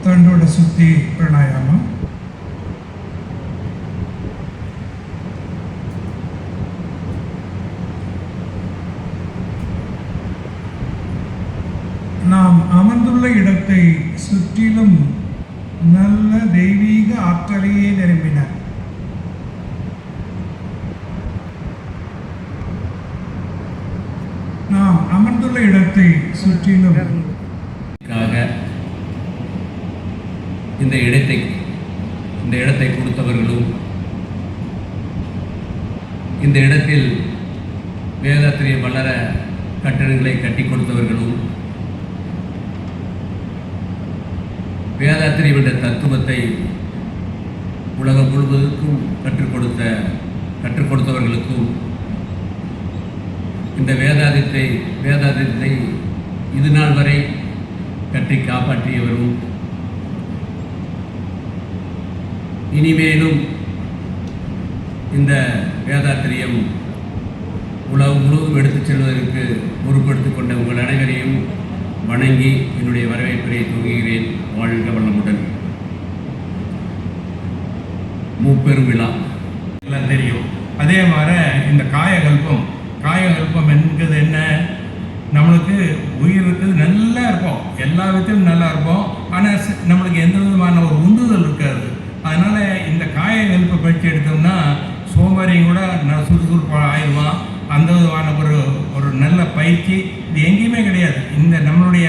ತಂಡೋಡ ಸುದ್ದಿ ಪ್ರಾಣಾಯಾಮ. நாம் அமர்ந்துள்ள இடத்தை சுற்றிலும் நல்ல தெய்வீக ஆற்றலையே நிரம்பினார். நாம் அமர்ந்துள்ள இடத்தை சுற்றிலும் இந்த இடத்தை கொடுத்தவர்களும், இந்த இடத்தில் வேதாத்திரிய வளர கட்டடங்களை கட்டி கொடுத்தவர்களும், வேதாத்திரியம் என்ற தத்துவத்தை உலகம் முழுவதற்கும் கற்றுக் கொடுத்தவர்களுக்கும், இந்த வேதாத்தியத்தை இது நாள் வரை கட்டி காப்பாற்றியவரும், இனிமேலும் இந்த வேதாத்திரியம் உலகம் முழுவதும் எடுத்துச் செல்வதற்கு பொறுப்பெடுத்துக் கொண்ட உங்கள் அனைவரையும் வணங்கி என்னுடைய வரவேற்பை துவங்குகிறேன். வாழ்க வளமுடன். முப்பெரும் விழா எல்லாம் தெரியும். அதே மாதிரி இந்த காயகல்பம் என்கிறது என்ன? நம்மளுக்கு உயிர் இருக்குது, நல்லா இருப்போம், எல்லா விதத்திலும் நல்லா இருப்போம். ஆனால் நம்மளுக்கு எந்த விதமான ஒரு உந்துதல் இருக்காது. அதனால் இந்த காயகல்ப பயிற்சி எடுத்தோம்னா சோமாரியும் கூட சுறுசுறுப்பாக ஆயிடுவான். அந்த விதமான ஒரு நல்ல பயிற்சி இது எங்கேயுமே கிடையாது. இந்த நம்மளுடைய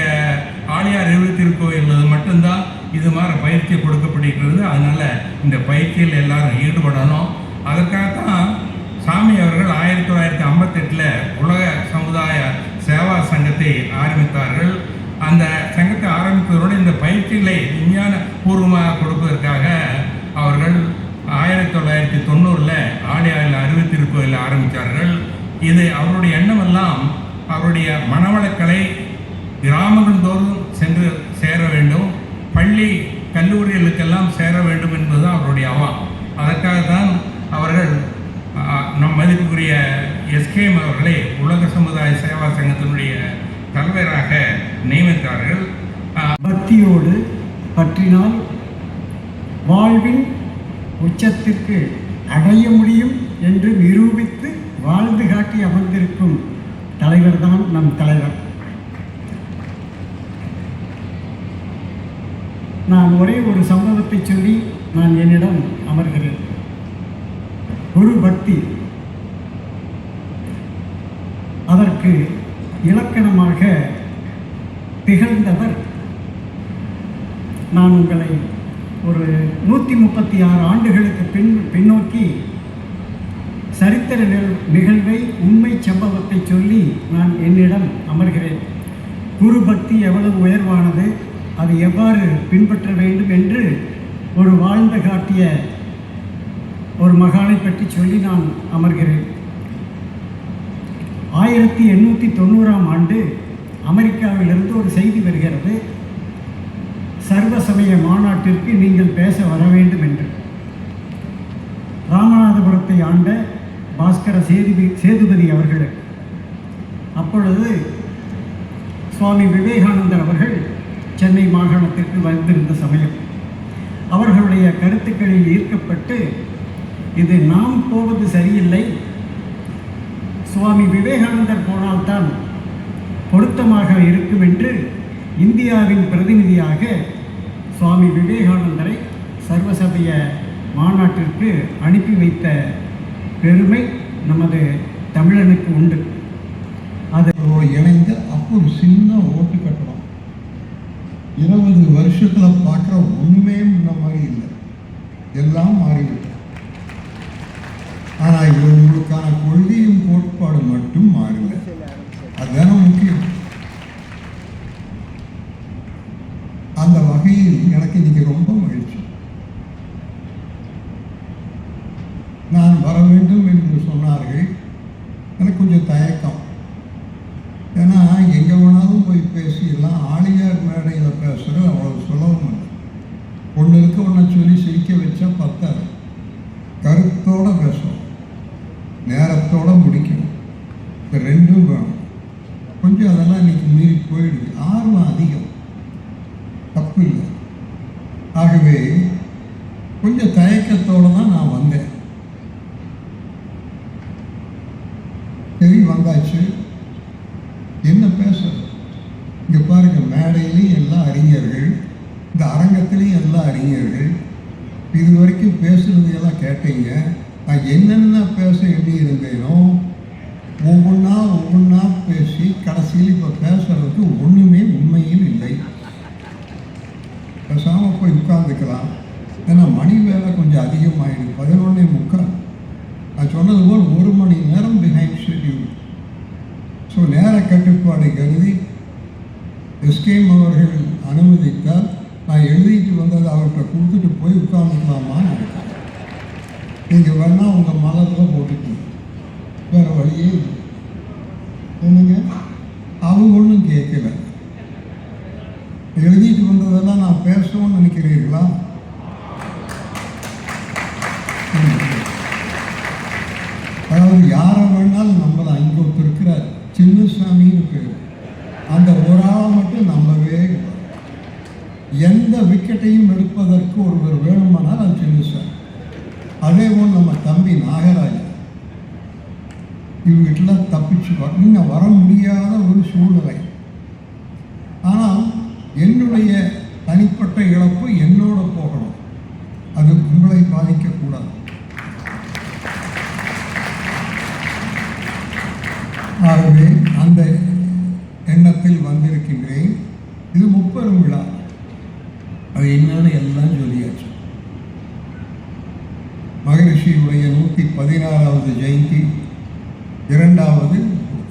ஆழியார் திருக்கோயில்கள் மட்டும்தான் இது மாதிரி பயிற்சி கொடுக்கப்படுகிறது. அதனால் இந்த பயிற்சியில் எல்லாரும் ஈடுபடணும். அதற்காகத்தான் சாமி அவர்கள் 1958 உலக சமுதாய சேவா சங்கத்தை ஆரம்பித்தார்கள். அந்த சங்கத்தை ஆரம்பித்ததோடு இந்த பயிற்சிகளை விஞ்ஞான பூர்வமாக கொடுப்பதற்காக அவர்கள் 1990 ஆழியாரில் திருக்கோயில் ஆரம்பித்தார்கள். இது அவருடைய எண்ணமெல்லாம் அவருடைய மனவளக்கலை கிராமங்கள் தோறும் சென்று சேர வேண்டும், பள்ளி கல்லூரிகளுக்கெல்லாம் சேர வேண்டும் என்பதுதான் அவருடைய அதற்காகத்தான் அவர்கள் நம் மதிப்புக்குரிய எஸ்கேஎம் அவர்களை உலக சமுதாய சேவா சங்கத்தினுடைய தலைவராக நியமித்தார்கள். பக்தியோடு பற்றினால் வாழ்வின் உச்சத்திற்கு அடைய முடியும் என்று நிரூபித்து வாழ்ந்து காட்டி அமர்ந்திருக்கும் தலைவர் தான் நம் தலைவர். நான் ஒரே ஒரு சம்பவத்தை சொல்லி நான் என்னிடம் அமர்கிறேன். குரு பக்தி, அதற்கு இலக்கணமாக திகழ்ந்தவர். நான் உங்களை ஒரு 136 ஆண்டுகளுக்கு பின்னோக்கி சரித்திர நிகழ்வை, உண்மை சம்பவத்தை சொல்லி நான் என்னிடம் அமர்கிறேன். குரு பக்தி எவ்வளவு உயர்வானது, அது எவ்வாறு பின்பற்ற வேண்டும் என்று ஒரு வாழ்ந்து காட்டிய ஒரு மகானை பற்றி சொல்லி நான் அமர்கிறேன். 1890ஆம் ஆண்டு அமெரிக்காவிலிருந்து ஒரு செய்தி வருகிறது, சர்வ சமய மாநாட்டிற்கு நீங்கள் பேச வர வேண்டும் என்று. ராமநாதபுரத்தை ஆண்ட பாஸ்கர சேதுபதி அவர்களுக்கு அப்பொழுது சுவாமி விவேகானந்தர் அவர்கள் சென்னை மாகாணத்திற்கு வந்திருந்த சமயம் அவர்களுடைய கருத்துக்களில் ஈர்க்கப்பட்டு, இது நாம் போவது சரியில்லை, சுவாமி விவேகானந்தர் போனால்தான் பொருத்தமாக இருக்கும் என்று இந்தியாவின் பிரதிநிதியாக சுவாமி விவேகானந்தரை சர்வசபைய மாநாட்டிற்கு அனுப்பி வைத்த பெருமை நமது தமிழனுக்கு உண்டு. அதோடு இணைந்து அப்போ ஒரு சின்ன ஓட்டு கட்டணம் 20 வருஷத்தில் பார்க்குற ஒன்றுமே முன்ன மாதிரி இல்லை, எல்லாம் மாறிவிட்டது. ஆனால் இவங்களுக்கான கொள்கையும் கோட்பாடு மட்டும் மாறல, அதுதானே முக்கியம். அந்த வகையில் எனக்கு இன்னைக்கு ரொம்ப மகிழ்ச்சி. நான் வர வேண்டும் என்று சொன்னார்கள். எனக்கு கொஞ்சம் தயக்கம். ஏன்னா எங்கே வேணாலும் போய் பேசிடலாம், ஆளியார் மேடையில் பேசுகிறது அவ்வளோ சுலபம் இல்லை. ஒன்று இருக்க ஒன்றை சொல்லி சிரிக்க வச்சா பத்தாது. கருத்தோடு பேசணும், நேரத்தோடு முடிக்கணும், இந்த ரெண்டும் வேணும். கொஞ்சம் அதெல்லாம் இன்னைக்கு மீறி போயிடுது. ஆர்வம் அதிகம், தப்பு இல்லை. ஆகவே கொஞ்சம் தயக்கத்தோடு தான் நான் வந்தேன். சரி, வந்தாச்சு, என்ன பேசுறது? இங்கே பாருங்க, மேடையிலையும் எல்லா அறிஞர்கள், இந்த அரங்கத்திலையும் எல்லா அறிஞர்கள். இது வரைக்கும் பேசுறது எல்லாம் கேட்டீங்க. நான் என்னென்ன பேச எண்ணி இருந்தேனோ ஒவ்வொன்றா பேசி கடைசியில் இப்போ பேசுறதுக்கு ஒன்றுமே உண்மையில் இல்லை. பேசாமல் போய் உட்கார்ந்துக்கலாம். ஏன்னா மணி வேலை கொஞ்சம் அதிகமாகிடுது, 11:45. நான் சொன்னது போல் 1 மணி நேரம் பிஹைண்ட் ஷெட்யூல். ஸோ நேர கட்டுப்பாடு கருதி எஸ்கேம் அவர்கள் அனுமதித்தால் நான் எழுதிட்டு வந்ததை அவர்கிட்ட கொடுத்துட்டு போய் உட்கார்ந்துக்கலாமான்னு நினைக்கிறேன். நீங்கள் வேணால் உங்கள் மலத்தில் போட்டுக்கணும், வேறு வழியே இல்லை. என்னங்க, அவங்க ஒன்றும் கேட்கல. எழுதிட்டு வந்ததெல்லாம் நான் பேசணும்னு நினைக்கிறீர்களா? அதாவது யாரை வேணாலும் நம்பலாம். இங்கே ஒருத்தர் இருக்கிறார், சின்னசாமின்னு பேர். அந்த ஒரு ஆளை மட்டும் நம்பவே கூடாது. எந்த விக்கெட்டையும் எடுப்பதற்கு ஒருவர் வேணுமானால் அது சின்னசாமி. அதே போல் நம்ம தம்பி நாகராஜன், இவங்ககிட்டலாம் தப்பிச்சு நீங்கள் வர முடியாத ஒரு சூழ்நிலை. ஆனால் என்னுடைய தனிப்பட்ட இழப்பு என்னோட போகணும், அது உங்களை பாதிக்கக்கூடாது. ஆகவே அந்த எண்ணத்தில் வந்திருக்கின்றேன். இது 30 விழா, அது என்னன்னு எல்லாம் சொல்லியாச்சு. மகரிஷியுடைய 116வது ஜெயந்தி, 2வது.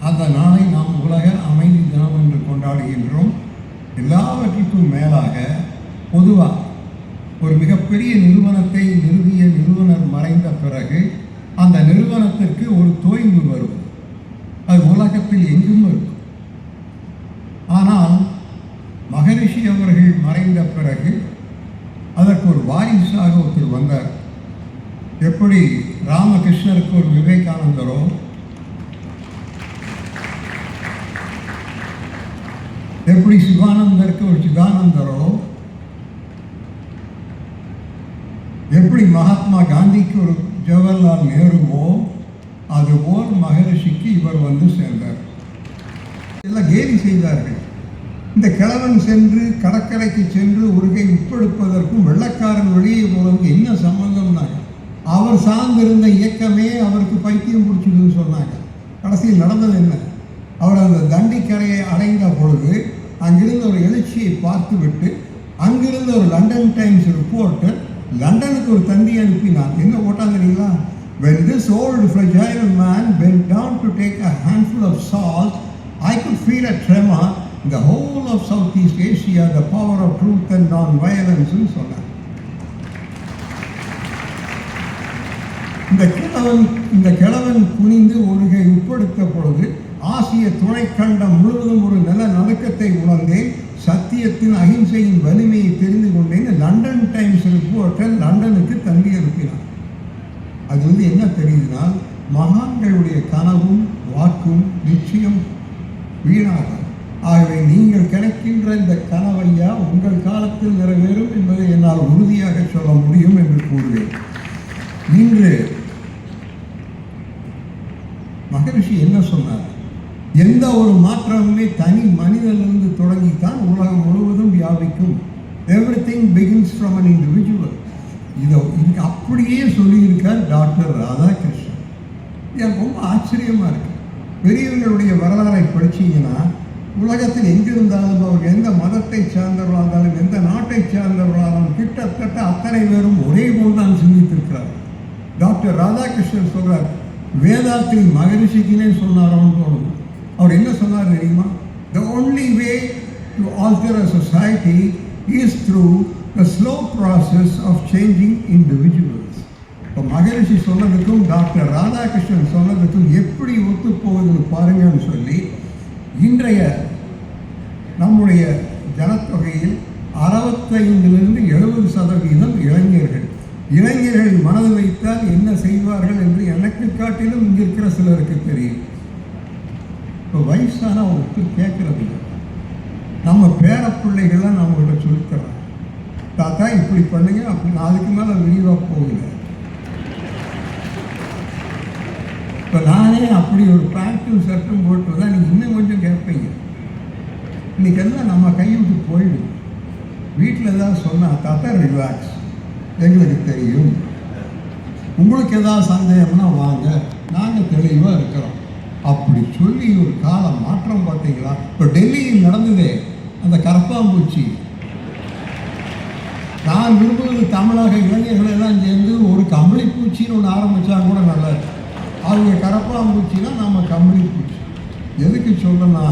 அந்த நாளை நாம் உலக அமைதி தினம் என்று கொண்டாடுகின்றோம். எல்லாவற்றிற்கும் மேலாக பொதுவாக ஒரு மிகப்பெரிய நிறுவனத்தை நிறுவிய நிறுவனர் மறைந்த பிறகு அந்த நிறுவனத்திற்கு ஒரு தோய்வு வரும். அது உலகத்தில் எங்கும் இருக்கும். ஆனால் மகரிஷி அவர்கள் மறைந்த பிறகு அதற்கு ஒரு வாரிசாக ஒருத்தர் வந்தார். எப்படி ராமகிருஷ்ணருக்கு ஒரு விவேகானந்தரோ, எப்படி சிவானந்தருக்கு ஒரு சிதானந்தரோ, எப்படி மகாத்மா காந்திக்கு ஒரு ஜவஹர்லால் நேருவோ, அதுபோல் மகரிஷிக்கு இவர் வந்து சேர்ந்தார். எல்லாம் கேலி செய்தார்கள். இந்த கிழவன் சென்று கடற்கரைக்கு சென்று உருகை உட்படுப்பதற்கும் வெள்ளக்காரன் வெளியே போவதற்கு என்ன சம்பந்தம்னாங்க. அவர் சார்ந்திருந்த இயக்கமே அவருக்கு பைத்தியம் பிடிச்சதுன்னு சொன்னாங்க. கடைசியில் நடந்தது என்ன? அவர் அந்த தண்டிக்கரையை அடைந்த பொழுது அங்கிருந்த ஒரு எழுச்சியை பார்த்துவிட்டு அங்கிருந்த ஒரு லண்டன் டைம்ஸ் ரிப்போர்ட்டர் லண்டனுக்கு ஒரு தந்தி அனுப்பினார். என்ன போட்டாங்கிறீங்களா? When this old fragile man bent down to take a handful of salt, I could feel a tremor in the whole of Southeast Asia, the power of truth and non-violence ன்னு சொன்னார். இந்த கிழவன் குனிந்து ஒருகை உட்படுத்த பொழுது ஆசிய துணைக்கண்டம் முழுவதும் ஒரு நில நடுக்கத்தை உணர்ந்தேன். சத்தியத்தின் அகிம்சையின் வலிமையை தெரிந்து கொண்டேன். லண்டன் டைம்ஸ் ரிப்போர்ட்டர் லண்டனுக்கு தந்தி அனுப்பினார். அது என்ன தெரியுதுன்னா, மகான்களுடைய கனவும் வாக்கும் நிச்சயம் வீணாகும். ஆகவே நீங்கள் கிடைக்கின்ற இந்த கனவையா உங்கள் காலத்தில் நிறைவேறும் என்பதை என்னால் உறுதியாக சொல்ல முடியும் என்று கூறுவேன். இன்று மகரிஷி என்ன சொன்னார்? எந்த ஒரு மாற்றமுமே தனி மனிதனிலிருந்து தொடங்கித்தான் உலகம் முழுவதும் வியாபிக்கும். Everything begins from an individual. இதை இங்கே அப்படியே சொல்லியிருக்கார் டாக்டர் ராதாகிருஷ்ணன். எனக்கு ரொம்ப ஆச்சரியமாக இருக்கு. பெரியவர்களுடைய வரலாறை படிச்சீங்கன்னா உலகத்தில் எங்கிருந்தாலும் அவர் எந்த மதத்தை சார்ந்தவர்களாக இருந்தாலும் எந்த நாட்டை சார்ந்தவர்களாக இருந்தாலும் கிட்டத்தட்ட அத்தனை பேரும் ஒரே போல் தான் சிந்தித்திருக்கிறார். டாக்டர் ராதாகிருஷ்ணன் சொல்றார், வேதாத்திரி மகரிஷிக்குன்னே சொன்னாரோன்னு தோணும். அவர் என்ன சொன்னார் தெரியுமா? The only way to alter a society is through the slow process of changing individuals. இப்போ மகரிஷி சொன்னதுக்கும் டாக்டர் ராதாகிருஷ்ணன் சொன்னதுக்கும் எப்படி ஒத்துப்போகுதுன்னு பாருங்கன்னு சொல்லி, இன்றைய நம்முடைய ஜனத்தொகையில் 65-70% இளைஞர்கள் மனது வைத்தால் என்ன செய்வார்கள் என்று எனக்கு காட்டிலும் இங்கே இருக்கிற சிலருக்கு தெரியும். இப்போ வயசான ஒருத்தர் கேட்கறது இல்லை. நம்ம பேரப்பிள்ளைகள்லாம் நம்மகிட்ட சொல்லித்தரோம், தாத்தா இப்படி பண்ணுங்க அப்படின்னு. அதுக்கு மேலே விரிவாக போகல. இப்போ நானே அப்படி ஒரு பேண்ட்டும் ஷர்ட்டும் போட்டு தான் நீங்கள் இன்னும் கொஞ்சம் கேட்பீங்க. இன்றைக்கெல்லாம் நம்ம கைவிட்டு போயிடும். வீட்டில் ஏதாவது சொன்னால் தாத்தா ரிலாக்ஸ், எங்களுக்கு தெரியும், உங்களுக்கு ஏதாவது சந்தேகம்னா வாங்க, நாங்கள் தெளிவாக இருக்கிறோம் அப்படி சொல்லி ஒரு கால மாற்றம் பார்த்தீங்களா? இப்போ டெல்லியில் நடந்ததே அந்த கரப்பாம்பூச்சி. நான் விரும்புவது தமிழக இளைஞர்கள் எல்லாம் சேர்ந்து ஒரு கம்பளி பூச்சின்னு ஒன்று ஆரம்பித்தா கூட நல்லா இருக்கு. அவங்க கரப்பாம்பூச்சினா நம்ம கம்பளி பூச்சி. எதுக்கு சொல்லணும்னா,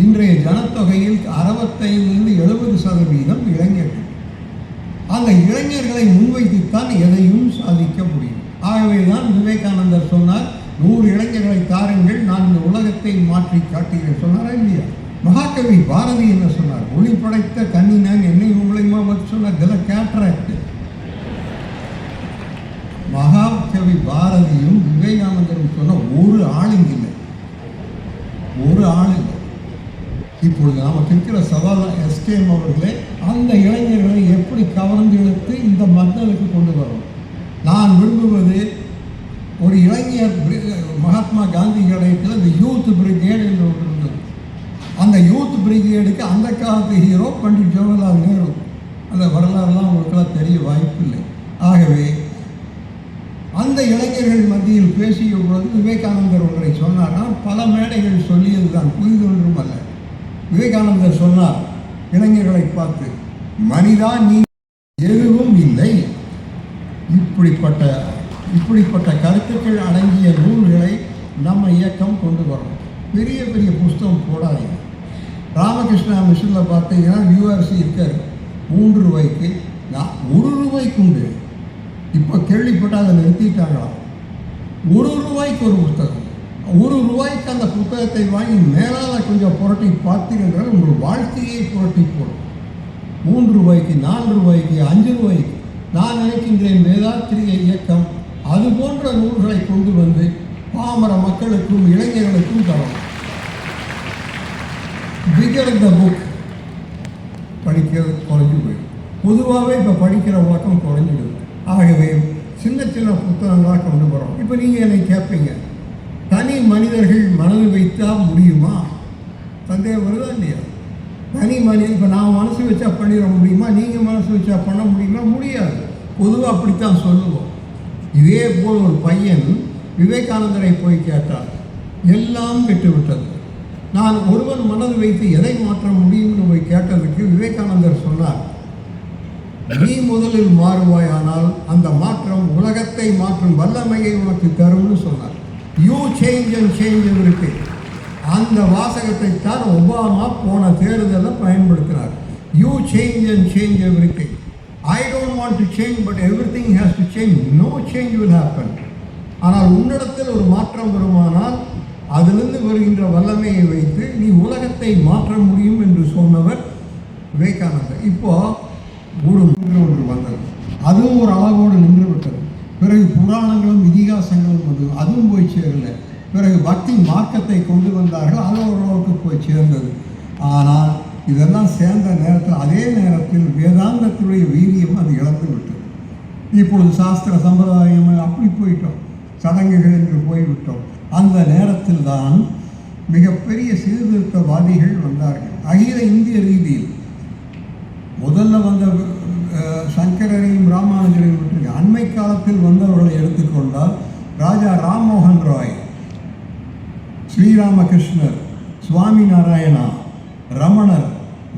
இன்றைய ஜனத்தொகையில் 65-70% இளைஞர்கள். அந்த இளைஞர்களை முன்வைத்துத்தான் எதையும் சாதிக்க முடியும். ஆகவே தான் விவேகானந்தர் சொன்னார், 100 இளைஞர்களை தாருங்கள், நான் இந்த உலகத்தை மாற்றி காட்டுகிறேன் சொன்னாரா இல்லையா? மகாகவி பாரதி என்ன சொன்னார்? ஒளி படைத்த கண்ணினான் என்னை மூலயமா வந்து சொன்னார், இதெல்லாம் கேட்ராக்ட். மகாகவி பாரதியும் விவேகானந்தரும் சொன்ன ஒரு ஆளுங்க இல்லை, ஒரு ஆளுங்க. இப்பொழுது நமக்கு இருக்கிற சவால் எஸ்கேஎம் அவர்களே, அந்த இளைஞர்களை எப்படி கவர்ந்து இழுத்து இந்த மக்களுக்கு கொண்டு வரும். நான் விரும்புவது ஒரு இளைஞர் மகாத்மா காந்தி கடையில் இந்த யூத் பிரிகேடு என்று ஒன்று இருந்தது. அந்த யூத் பிரிகேடுக்கு அந்த காலத்து ஹீரோ பண்டிட் ஜவஹர்லால் நேரு. அந்த வரலாறுலாம் உங்களுக்கெல்லாம் தெரிய வாய்ப்பில்லை. ஆகவே அந்த இளைஞர்கள் மத்தியில் பேசிய பொழுது விவேகானந்தர் ஒன்றை சொன்னார். நான் பல மேடைகள் சொல்லியது தான், புரிதொன்றும் அல்ல. விவேகானந்தர் சொன்னார் இளைஞர்களை பார்த்து, மனிதா நீ எதுவும் இல்லை. இப்படிப்பட்ட கருத்துக்கள் அடங்கிய நூல்களை நம்ம இயக்கம் கொண்டு வரும். பெரிய பெரிய புஸ்தகம் போடாதீங்க. ராமகிருஷ்ணா மிஷனில் பார்த்தீங்கன்னா யூஆர்சி இருக்கார் 3 ரூபாய்க்கு, 1 ரூபாய்க்கு உண்டு. இப்போ கேள்விப்பட்டால் அதை நிறுத்திட்டாங்களாம். 1 ரூபாய்க்கு ஒரு புத்தகம். 1 ரூபாய்க்கு அந்த புத்தகத்தை வாங்கி மேலால் கொஞ்சம் புரட்டி பார்த்தீங்கன்றால் உங்கள் வாழ்க்கையை புரட்டி போடும். 3 ரூபாய்க்கு, 4 ரூபாய்க்கு, 5 ரூபாய்க்கு. நான் நினைக்கின்றேன் வேதாத்திரிய இயக்கம் அது போன்ற நூல்களை கொண்டு வந்து பாமர மக்களுக்கும் இளைஞர்களுக்கும் தரும். பிகர் த புக் படிக்கிறது குறைஞ்சி போயிடும். பொதுவாகவே இப்போ படிக்கிற வழக்கம் குறைஞ்சிடுது. ஆகவே சின்ன சின்ன புத்தகங்களாக கொண்டு வரோம். இப்போ நீங்கள் என்னை கேட்பீங்க, தனி மனிதர்கள் மனது வைத்தால் முடியுமா? சந்தேகம் வருதா இல்லையா? தனி மனிதன் இப்போ நான் மனசு வச்சா பண்ணிட முடியுமா? நீங்கள் மனசு வச்சா பண்ண முடியுமா? முடியாது. பொதுவாக அப்படித்தான் சொல்லுவோம். இதே போல் ஒரு பையன் விவேகானந்தரை போய் கேட்டார், எல்லாம் கெட்டுவிட்டது, நான் ஒருவன் மனது வைத்து எதை மாற்ற முடியும்னு போய் கேட்டதுக்கு விவேகானந்தர் சொன்னார், நீ முதலில் மாறுவாயானால் அந்த மாற்றம் உலகத்தை மாற்றும் வல்லமையை உனக்கு தரும்னு சொன்னார். யூ சேஞ்ச் அண்ட் சேஞ்ச் இருக்கு. அந்த வாசகத்தை தான் ஒபாமா போன தேர்தலில் பயன்படுத்தினார். You change and change everything. I don't want to change, but everything has to change. No change will happen. ஆனால் உன்னிடத்தில் ஒரு மாற்றம் வருமானால் அதிலிருந்து வருகின்ற வல்லமையை வைத்து நீ உலகத்தை மாற்ற முடியும் என்று சொன்னவர் விவேகானந்தர். இப்போ ஒன்று வந்தது, அதுவும் ஒரு அளவோடு நின்று விட்டது. பிறகு புராணங்களும் இதிகாசங்களும் வந்து அதுவும் போய் சேரல. பிறகு பக்தி மார்க்கத்தை கொண்டு வந்தார்கள், அது ஓரளவுக்கு போய் சேர்ந்தது. ஆனால் இதெல்லாம் சேர்ந்த நேரத்தில் அதே நேரத்தில் வேதாந்தத்துடைய வீரியம் அது இழந்து விட்டது. இப்பொழுது சாஸ்திர சம்பிரதாயம் அப்படி போயிட்டோம், சடங்குகள் என்று போய்விட்டோம். அந்த நேரத்தில் தான் மிகப்பெரிய சீர்திருத்தவாதிகள் வந்தார்கள். அகில இந்திய ரீதியில் முதல்ல வந்த சங்கரரையும் ராமானுஜரையும் விட்டுருக்கு. அண்மை காலத்தில் வந்தவர்களை எடுத்துக்கொண்டால் ராஜா ராம்மோகன் ராய், ஸ்ரீராமகிருஷ்ணர், சுவாமி நாராயணா, ரமணர்,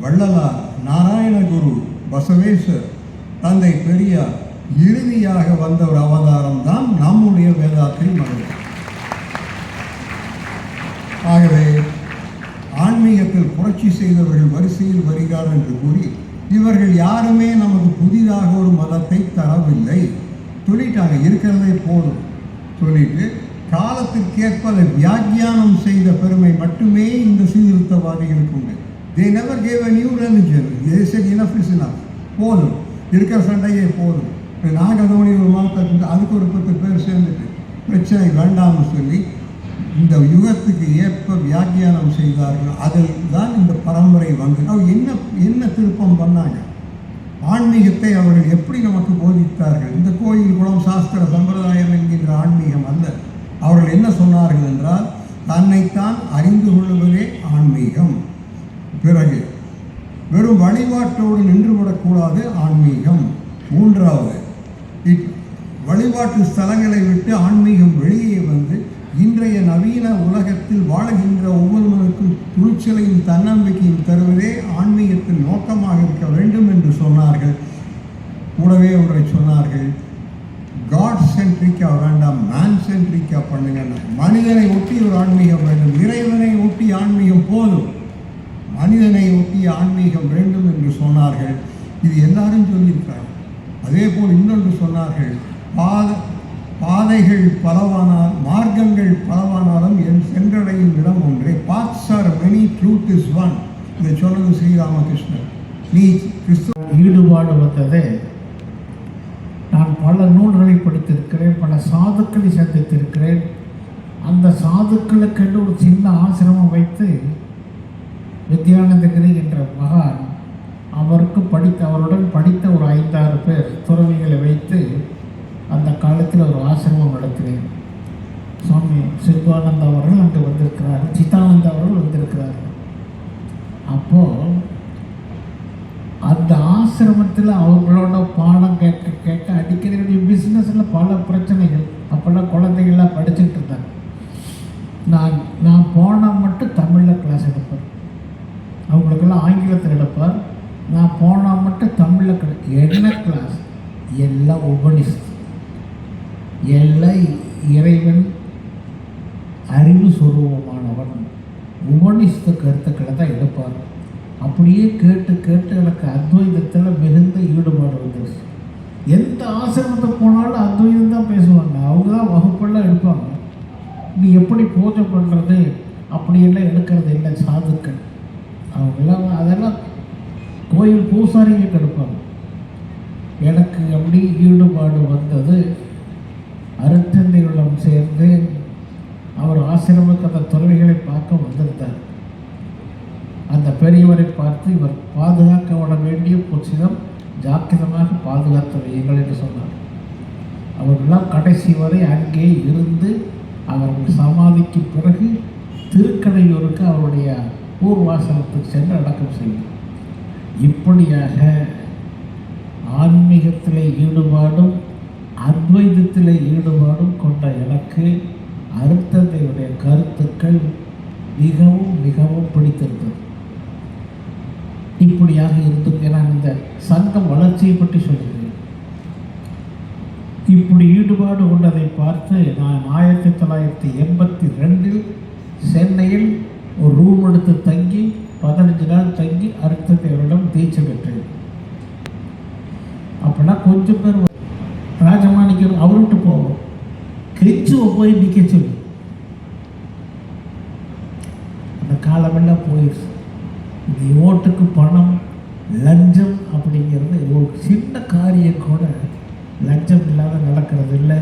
வள்ளலார், நாராயணகுரு, பசவேஸ்வர், தந்தை பெரியார், இறுதியாக வந்த ஒரு அவதாரம் தான் நம்முடைய வேதாத்திரி மகன். ஆகவே ஆன்மீகத்தில் புரட்சி செய்தவர்கள் வரிசையில் வருகிறார் என்று கூறி, இவர்கள் யாருமே நமக்கு புதிதாக ஒரு மதத்தை தரவில்லை, சொல்லிட்டாங்க, இருக்கிறதே போதும் சொல்லிட்டு காலத்திற்கேற்ப அதை வியாக்கியானம் செய்த பெருமை மட்டுமே இந்த சீர்திருத்தவாதிகளுக்கு உண்டு. They never gave a new religion. They said enough is enough. போதும், இருக்கிற சண்டையே போதும். நாகதோனி ஒரு மதத்தை அதுக்கு ஒரு 10 பேர் சேர்ந்துட்டு பிரச்சனை வேண்டாம்னு சொல்லி இந்த யுகத்துக்கு ஏற்ப வியாக்கியானம் செய்தார்கள். அதில் தான் இந்த பரம்பரை வந்து அவங்க என்ன திருப்பம் பண்ணாங்க, ஆன்மீகத்தை அவர்கள் எப்படி நமக்கு போதித்தார்கள். இந்த கோயில் குளம் சாஸ்திர சம்பிரதாயம் என்கின்ற ஆன்மீகம் அல்ல. அவர்கள் என்ன சொன்னார்கள் என்றால், தன்னைத்தான் அறிந்து கொள்வதே ஆன்மீகம். பிறகு வெறும் வழிபாட்டோடு நின்றுவிடக்கூடாது ஆன்மீகம். மூன்றாவது, வழிபாட்டு ஸ்தலங்களை விட்டு ஆன்மீகம் வெளியே வந்து இன்றைய நவீன உலகத்தில் வாழுகின்ற ஒவ்வொருவருக்கும் துணிச்சலையும் தன்னம்பிக்கையும் தருவதே ஆன்மீகத்தின் நோக்கமாக இருக்க வேண்டும் என்று சொன்னார்கள். கூடவே ஒன்றை சொன்னார்கள், காட் சென்ட்ரிக்காக வேண்டாம், மேன் சென்ட்ரிக்காக பண்ணுங்க. மனிதனை ஒட்டி ஒரு ஆன்மீகம் வேண்டும், இறைவனை ஒட்டி ஆன்மீகம் போதும், மனிதனை ஒட்டிய ஆன்மீகம் வேண்டும் என்று சொன்னார்கள். இது எல்லாரும் சொல்லியிருக்கிறார்கள். அதே போல் இன்னொன்று சொன்னார்கள், பாதைகள் பலவானால் மார்க்கங்கள் பலவானாலும் என் சென்றடையும் இடம் ஒன்றே. Paths are many, truth is one. இதை சொன்னது ஸ்ரீராமகிருஷ்ணர். நீ கிறிஸ்துவ ஈடுபாடு வந்ததே, நான் பல நூல்களை படித்திருக்கிறேன், பல சாதுக்களை சந்தித்திருக்கிறேன். அந்த சாதுக்களுக்கென்று ஒரு சின்ன ஆசிரமம் வைத்து வித்யானந்தகிரி என்ற மகான் அவருடன் படித்த ஒரு 5-6 பேர் துறவிகளை வைத்து அந்த காலத்தில் ஒரு ஆசிரமம் நடத்தினேன். சுவாமி சிவானந்தா அவர்கள் அங்கே வந்திருக்கிறார், சித்தானந்தா அவர்கள் வந்திருக்கிறார். அப்போது அந்த ஆசிரமத்தில் அவங்களோட பாடம் கேட்க அடிக்கடி பிஸ்னஸில் பல பிரச்சனைகள். அப்போல்லாம் குழந்தைகள்லாம் படிச்சுட்டு இருந்தாங்க. நான் போனால் மட்டும் தமிழில் கிளாஸ் எடுப்பேன், அவங்களுக்கெல்லாம் ஆங்கிலத்தில் எடுப்பார். நான் போனால் மட்டும் தமிழில் என்ன கிளாஸ்? எல்லாம் உபனிஷத், எல்லாம் இறைவன் அறிவு சுரூபமானவன் உபனிஷத்து கருத்துக்களை தான் எடுப்பார். அப்படியே கேட்டு கேட்டு எனக்கு அத்வைதத்தில் மிகுந்த ஈடுபாடு வந்துருச்சு. எந்த ஆசிரமத்தை போனாலும் அத்வைதம் தான் பேசுவாங்க, அவங்க தான் வகுப்பெல்லாம் எடுப்பாங்க. நீ எப்படி பூஜை பண்ணுறது அப்படியெல்லாம் எடுக்கிறது இல்லை சாதுக்கள், அவங்கெல்லாம் அதெல்லாம் கோயில் பூசாரிகளுக்கு எடுப்பாங்க. எனக்கு அப்படி ஈடுபாடு வந்தது. அருட்தந்தையுடன் சேர்ந்து அவர் ஆசிரமக்கு அந்த துறவிகளை பார்க்க வந்திருந்தார். அந்த பெரியவரை பார்த்து, இவர் பாதுகாக்கப்பட வேண்டிய பொச்சிடம் ஜாக்கிரமாக பாதுகாத்து வையுங்கள் என்று சொன்னார். அவர்களெல்லாம் கடைசி வரை அங்கே இருந்து அவர்கள் சமாதிக்கு பிறகு திருக்கடையூருக்கு அவருடைய ஊர்வாசலத்துக்கு சென்று அடக்கம் செய்யும். இப்படியாக ஆன்மீகத்தில் ஈடுபாடும் அத்வைதத்தில் ஈடுபாடும் கொண்ட எனக்கு அருட்தந்தையுடைய கருத்துக்கள் மிகவும் மிகவும் பிடித்திருந்தது. இப்படியாக இருந்தது. நான் இந்த சங்கம் வளர்ச்சியை பற்றி சொல்கிறேன். இப்படி ஈடுபாடு கொண்டதை பார்த்து நான் 1982 சென்னையில் ஒரு ரூம் எடுத்து தங்கி 15 நாள் தங்கி அருட்தந்தையரிடம் தீட்சை பெற்றேன். அப்படின்னா கொஞ்சம் பேர் ராஜமாணிக்கம் அவர்கிட்ட போவோம், கெச்சுவை போய் நிற்க சொல்லி. அந்த காலமெல்லாம் போயிடுச்சு. இந்த ஓட்டுக்கு பணம் லஞ்சம் அப்படிங்கிறது ஒரு சின்ன காரியம் கூட லஞ்சம் இல்லாத நடக்கிறது இல்லை.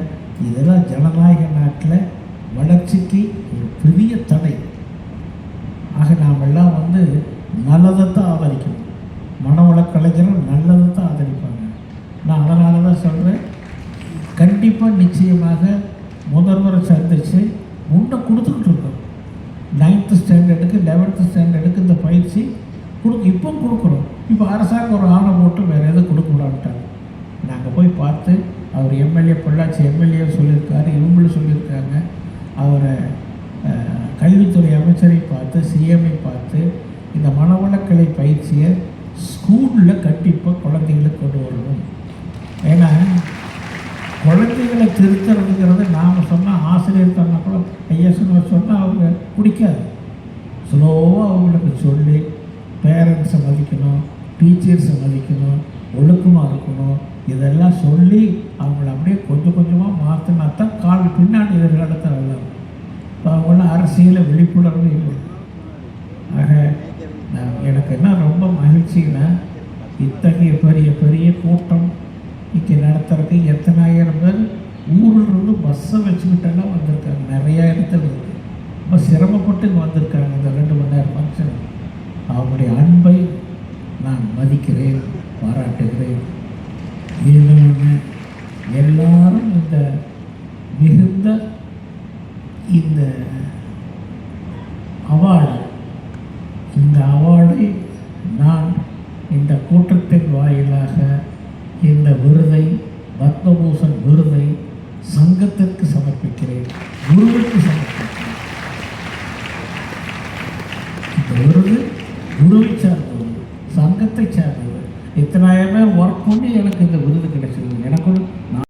இதெல்லாம் ஜனநாயக நாட்டில் வளர்ச்சிக்கு ஒரு பெரிய தடை. ஆக நாம் எல்லாம் நல்லதை தான் ஆதரிக்கணும். மனவள கலைஞர்கள் நல்லதை தான் ஆதரிப்பாங்க. நான் அதனால தான் சொல்கிறேன், கண்டிப்பாக நிச்சயமாக முதல்வரை சந்தித்து முன்ன கொடுத்துக்கிட்டு இருக்கோம். 9th ஸ்டாண்டர்டுக்கு 11th ஸ்டாண்டர்டுக்கு இந்த பயிற்சி இப்போ கொடுக்குறோம். இப்போ அரசாங்கம் ஒரு ஆணை போட்டு வேறு எதுவும் கொடுக்க விடாட்டாங்க. நாங்கள் போய் பார்த்து அவர் எம்எல்ஏ, பொள்ளாச்சி எம்எல்ஏ சொல்லியிருக்காரு, இவங்களும் சொல்லியிருக்காங்க. அவரை கல்வித்துறை அமைச்சரை பார்த்து, சிஎம்ஐ பார்த்து இந்த மனவளக்கலை பயிற்சியை ஸ்கூலில் கண்டிப்பாக குழந்தைங்களுக்கு கொண்டு வரணும். ஏன்னா குழந்தைகளை திருத்துறதுங்கிறது நாம் சொன்னால், ஆசிரியர் சொன்னால் கூட ஐயா சொன்னால் அவங்க பிடிக்காது. ஸ்லோவாக அவங்களுக்கு சொல்லி பேரண்ட்ஸை மதிக்கணும், டீச்சர்ஸை மதிக்கணும், ஒழுக்கமாக இருக்கணும், இதெல்லாம் சொல்லி அவங்கள அப்படியே கொஞ்சம் கொஞ்சமாக மாற்றினா தான் கால் பின்னாடி எதிர்காலத்தில் நல்லா இருக்கும். இப்போ அவங்களாம் அரசியலில் விழிப்புணர்வு இல்லை. ஆக எனக்கு என்ன ரொம்ப மகிழ்ச்சின்னா, இத்தகைய பெரிய பெரிய கூட்டம் இங்கே நடத்துறதுக்கு எத்தனாயிரம் பேர் ஊரிலிருந்து பஸ்ஸை வச்சுக்கிட்டெல்லாம் வந்திருக்காங்க. நிறையா இடத்துல இருக்குது. ரொம்ப சிரமப்பட்டு இங்கே வந்திருக்காங்க இந்த 2 மணி நேரம் ஃபங்க்ஷன். அவங்களுடைய அன்பை நான் மதிக்கிறேன், பாராட்டுகிறேன். இன்னொன்று, எல்லாரும் இந்த மிகுந்த இந்த அவார்டை நான் இந்த கூட்டத்தின் வாயிலாக இந்த விருதை, பத்மபூஷன் விருதை சங்கத்திற்கு சமர்ப்பிக்கிறேன், குருவுக்கு சமர்ப்பிக்கிறேன். இந்த விருது குருவை சார்ந்தது, சங்கத்தை சார்ந்தது. இத்தனாயிரம் பேர் ஒர்க் பண்ணி எனக்கு இந்த விருது கிடைச்சது. எனக்கு